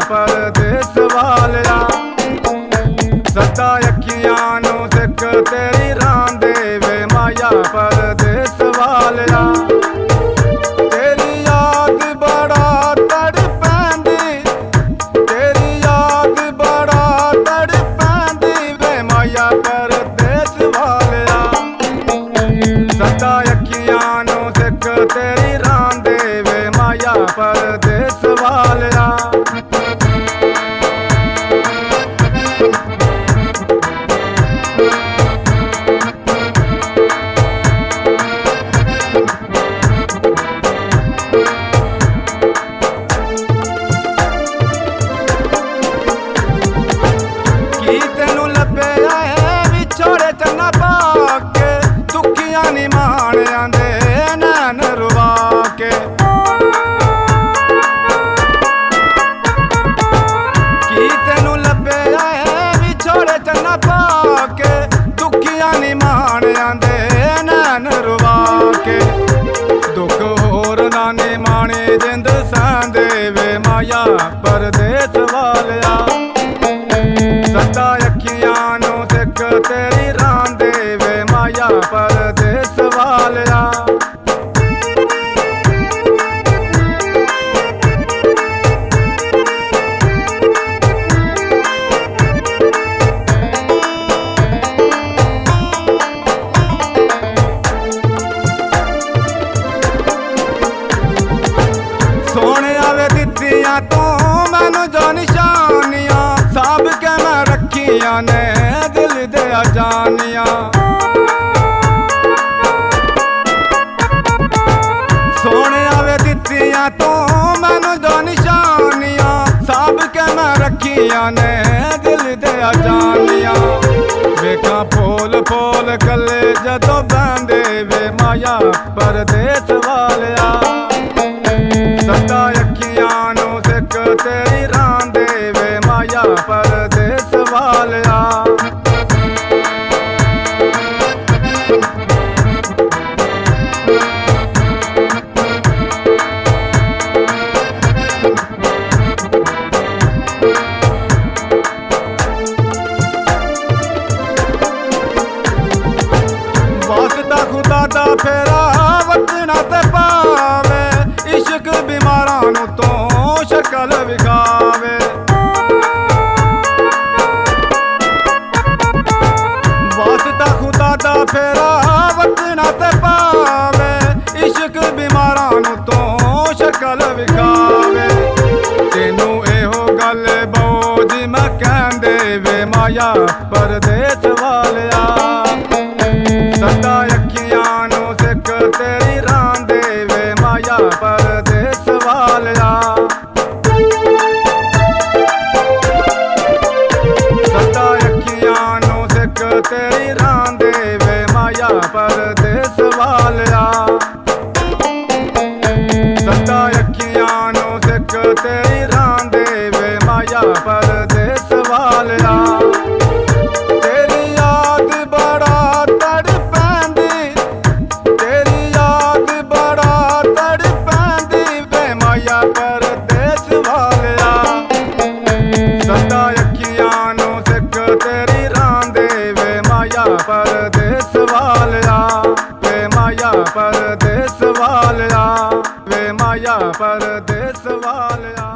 परदेस वालिया। सदा अखियां नू सिक तेरी रांदे वे माया परदेस वालिया। तेरी याद बड़ा तड़पैंदी, तेरी याद बड़ा तड़पैंदी वे माया परदेस वालिया। सदा अखियां नू सिक तेरी रांदे वे माया परदेस वालिया। की तेनू लभया है विछोड़े चन्ना पाके, दुखियां नी माणियां दे नैन रुवा के। की तेनू लभया है विछोड़े चन्ना पाके, दुखियां नी माणियां दे नैन रुवा के। दुख होर नानी माणी जिंद सैंदे वे माया परदेस वालिया। सदा अखियां नू सिक तेरी रांदे वे माया परदेस वालिया। सोने आवे दित्तियां तू मैनू जो निशानियां, साब के मैं रखियां ने दिल दे जानियां। सोने आवे दित्तियां तू मैनू जो निशानियां, साब के मैं रखियां ने दिल दे जानियां। वेखां फूल फूल कले जदों बहंदे वे माया परदेस वालिया। सदा अखियां नू सिक तेरी रांदे वे माया परदेस वालिया। वास्ता खुदा दा फेरा वतना ते पावे, इश्क बीमारां नू तो शक्ल विखावे। वास्ता खुदा दा फेरा वतना ते पावे, इश्क बीमारां नू तो शक्ल विखावे। तेनू एहो गल बोझ मैं कहंदे वे माया परदेस वालिया। सदा अखियां नू सिक तेरी रांदे वे माया परदेस वालिया। सदा अखियां नू सिक तेरी रांदे वे माया परदेस वालिया। सदा अखियां नू सिक तेरी रांदे वे माया परदेस वालिया। तेरी याद बड़ा तड़पैंदी, तेरी याद बड़ा तड़पैंदी वे माया परदेस वालिया। सदा अखियां नू सिक तेरी रांदे वे माया परदेस वालिया। वे माया परदेस वालिया, वे माया परदेस वालिया।